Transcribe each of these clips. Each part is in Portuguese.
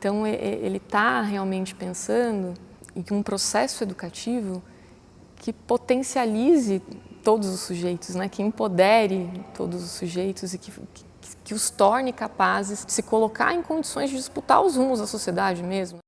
Então, ele está realmente pensando em um processo educativo que potencialize todos os sujeitos, né? Que empodere todos os sujeitos e que os torne capazes de se colocar em condições de disputar os rumos da sociedade mesmo.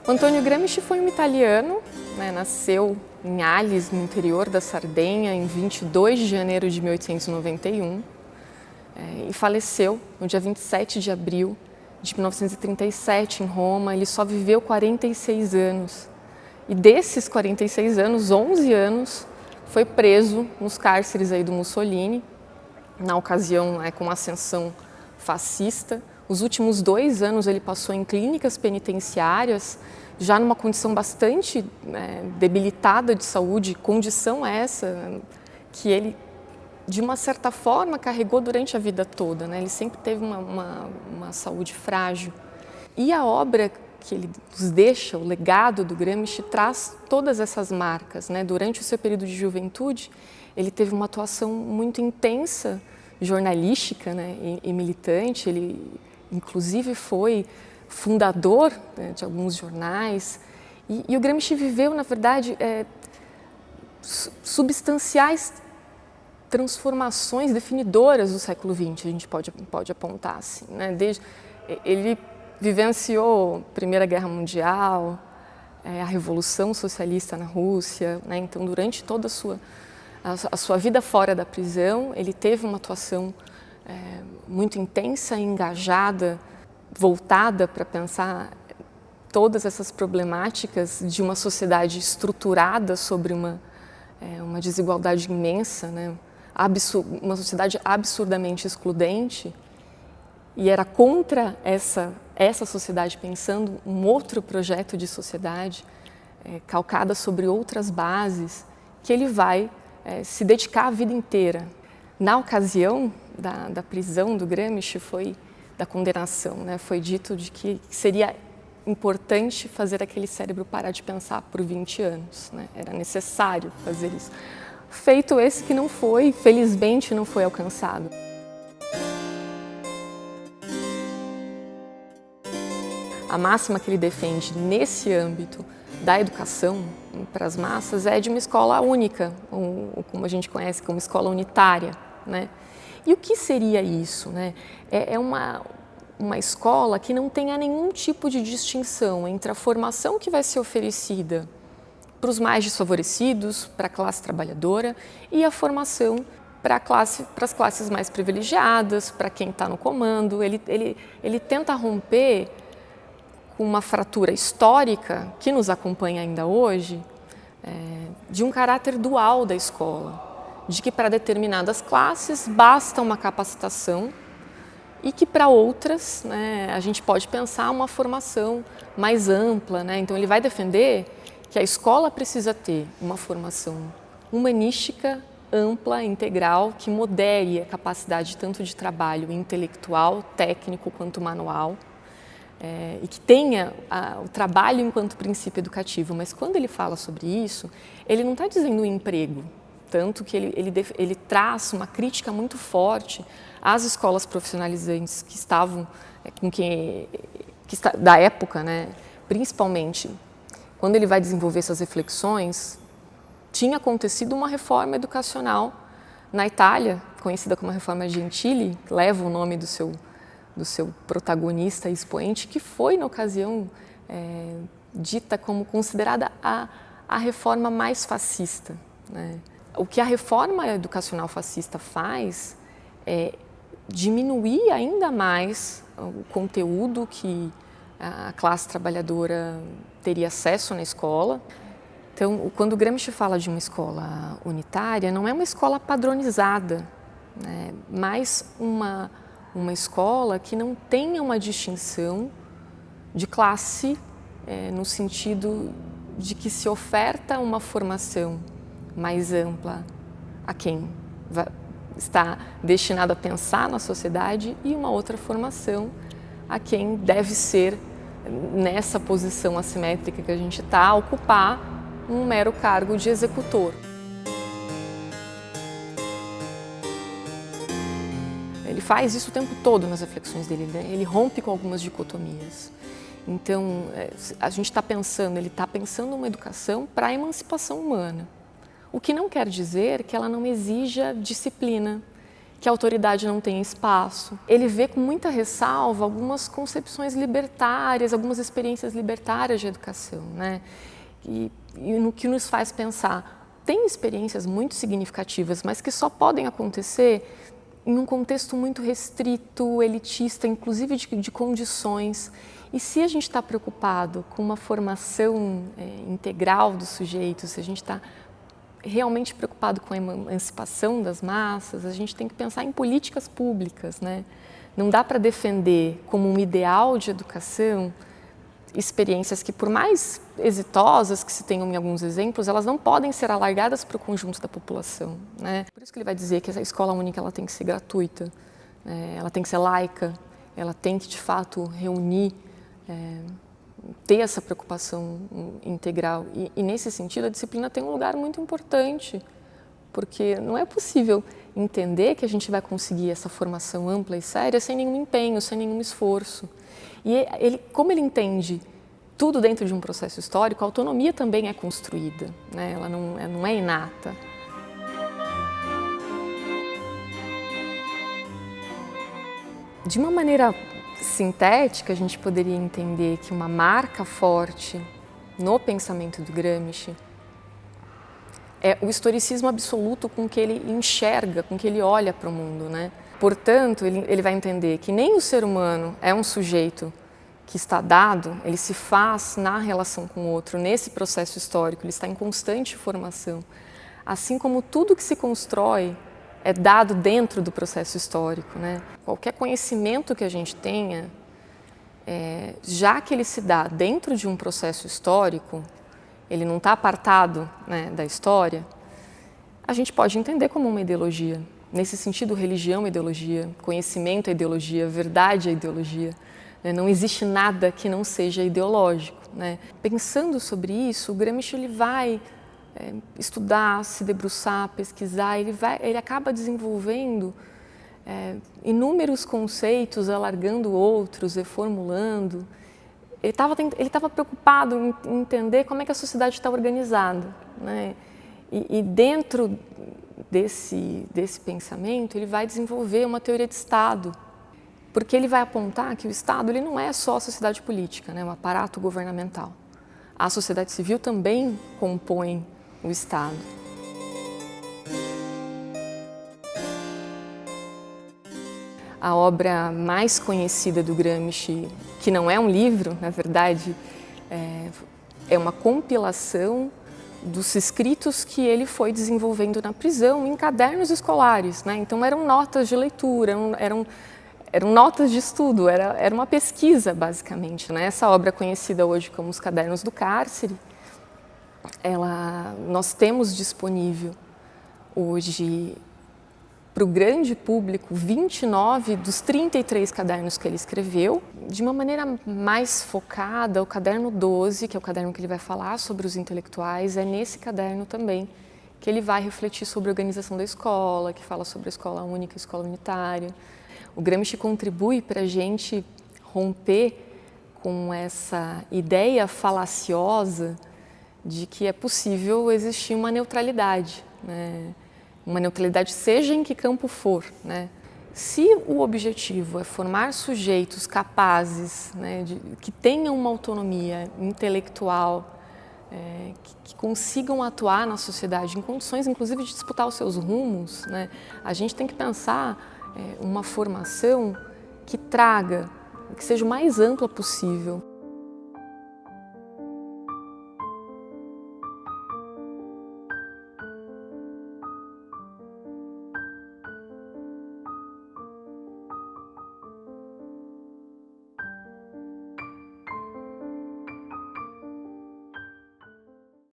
O Antônio Gramsci foi um italiano, né, nasceu em Ales, no interior da Sardenha, em 22 de janeiro de 1891 e faleceu no dia 27 de abril de 1937 em Roma. Ele só viveu 46 anos e desses 46 anos, 11 anos foi preso nos cárceres aí do Mussolini, na ocasião com a ascensão fascista. Os últimos 2 anos ele passou em clínicas penitenciárias, já numa condição bastante debilitada de saúde, condição essa que ele, de uma certa forma, carregou durante a vida toda, né? Ele sempre teve uma saúde frágil. E a obra que ele nos deixa, o legado do Gramsci, traz todas essas marcas, né? Durante o seu período de juventude, ele teve uma atuação muito intensa, jornalística, né? e militante. Ele inclusive foi fundador, né, de alguns jornais, e o Gramsci viveu, na verdade, substanciais transformações definidoras do século XX, a gente pode apontar assim, né? Ele vivenciou a Primeira Guerra Mundial, a Revolução Socialista na Rússia, né? Então, durante toda a sua vida fora da prisão, ele teve uma atuação muito intensa e engajada, voltada para pensar todas essas problemáticas de uma sociedade estruturada sobre uma desigualdade imensa, né? Uma sociedade absurdamente excludente, e era contra essa sociedade, pensando um outro projeto de sociedade calcada sobre outras bases, que ele vai se dedicar a vida inteira. Na ocasião da prisão do Gramsci, da condenação, né? Foi dito de que seria importante fazer aquele cérebro parar de pensar por 20 anos, né? Era necessário fazer isso. Feito esse que não foi, felizmente não foi alcançado. A máxima que ele defende nesse âmbito da educação para as massas é de uma escola única, ou como a gente conhece como escola unitária, né? E o que seria isso, né? É uma escola que não tenha nenhum tipo de distinção entre a formação que vai ser oferecida para os mais desfavorecidos, para a classe trabalhadora, e a formação para as classes mais privilegiadas, para quem está no comando. Ele tenta romper com uma fratura histórica que nos acompanha ainda hoje, de um caráter dual da escola, de que para determinadas classes basta uma capacitação e que para outras, né, a gente pode pensar uma formação mais ampla, né? Então ele vai defender que a escola precisa ter uma formação humanística, ampla, integral, que modere a capacidade tanto de trabalho intelectual, técnico quanto manual, e que tenha o trabalho enquanto princípio educativo. Mas quando ele fala sobre isso, ele não está dizendo um emprego, tanto que ele traz uma crítica muito forte às escolas profissionalizantes que estavam, da época, né? Principalmente quando ele vai desenvolver essas reflexões, tinha acontecido uma reforma educacional na Itália, conhecida como a Reforma Gentili, que leva o nome do seu protagonista e expoente, que foi, na ocasião, dita como considerada a reforma mais fascista, né? O que a reforma educacional fascista faz é diminuir ainda mais o conteúdo que a classe trabalhadora teria acesso na escola. Então, quando o Gramsci fala de uma escola unitária, não é uma escola padronizada, né? Mas uma escola que não tenha uma distinção de classe, no sentido de que se oferta uma formação mais ampla a quem está destinado a pensar na sociedade e uma outra formação a quem deve ser, nessa posição assimétrica que a gente está, ocupar um mero cargo de executor. Ele faz isso o tempo todo nas reflexões dele, né? Ele rompe com algumas dicotomias. Então, a gente está pensando, ele está pensando uma educação para a emancipação humana. O que não quer dizer que ela não exija disciplina, que a autoridade não tenha espaço. Ele vê com muita ressalva algumas concepções libertárias, algumas experiências libertárias de educação, né? E no que nos faz pensar, tem experiências muito significativas, mas que só podem acontecer em um contexto muito restrito, elitista, inclusive de condições. E se a gente está preocupado com uma formação integral do sujeito, se a gente está realmente preocupado com a emancipação das massas, a gente tem que pensar em políticas públicas, né? Não dá para defender como um ideal de educação experiências que, por mais exitosas que se tenham em alguns exemplos, elas não podem ser alargadas para o conjunto da população, né? Por isso que ele vai dizer que essa escola única ela tem que ser gratuita, ela tem que ser laica, ela tem que, de fato, reunir, ter essa preocupação integral. E, nesse sentido, a disciplina tem um lugar muito importante, porque não é possível entender que a gente vai conseguir essa formação ampla e séria sem nenhum empenho, sem nenhum esforço. E como ele entende tudo dentro de um processo histórico, a autonomia também é construída, né? Ela não é inata. De uma maneira sintética, a gente poderia entender que uma marca forte no pensamento do Gramsci é o historicismo absoluto com que ele enxerga, com que ele olha para o mundo, né? Portanto, ele vai entender que nem o ser humano é um sujeito que está dado, ele se faz na relação com o outro, nesse processo histórico, ele está em constante formação. Assim como tudo que se constrói é dado dentro do processo histórico, né? Qualquer conhecimento que a gente tenha, já que ele se dá dentro de um processo histórico, ele não está apartado, né, da história, a gente pode entender como uma ideologia. Nesse sentido, religião é ideologia, conhecimento é ideologia, verdade é ideologia. Né? Não existe nada que não seja ideológico, né? Pensando sobre isso, o Gramsci ele vai estudar, se debruçar, pesquisar, ele acaba desenvolvendo inúmeros conceitos, alargando outros, reformulando. Ele estava preocupado em entender como é que a sociedade está organizada, né? E dentro desse pensamento, ele vai desenvolver uma teoria de Estado, porque ele vai apontar que o Estado ele não é só a sociedade política, né, um aparato governamental. A sociedade civil também compõe o Estado. A obra mais conhecida do Gramsci, que não é um livro, na verdade, é uma compilação dos escritos que ele foi desenvolvendo na prisão em cadernos escolares, né? Então eram notas de leitura, eram notas de estudo, era uma pesquisa basicamente, né? Essa obra conhecida hoje como os Cadernos do Cárcere, nós temos disponível hoje para o grande público 29 dos 33 cadernos que ele escreveu. De uma maneira mais focada, o caderno 12, que é o caderno que ele vai falar sobre os intelectuais, é nesse caderno também que ele vai refletir sobre a organização da escola, que fala sobre a escola única, a escola unitária. O Gramsci contribui para a gente romper com essa ideia falaciosa de que é possível existir uma neutralidade, né? Uma neutralidade seja em que campo for, né? Se o objetivo é formar sujeitos capazes, né, que tenham uma autonomia intelectual, que consigam atuar na sociedade em condições, inclusive, de disputar os seus rumos, né, a gente tem que pensar uma formação que traga que seja o mais ampla possível.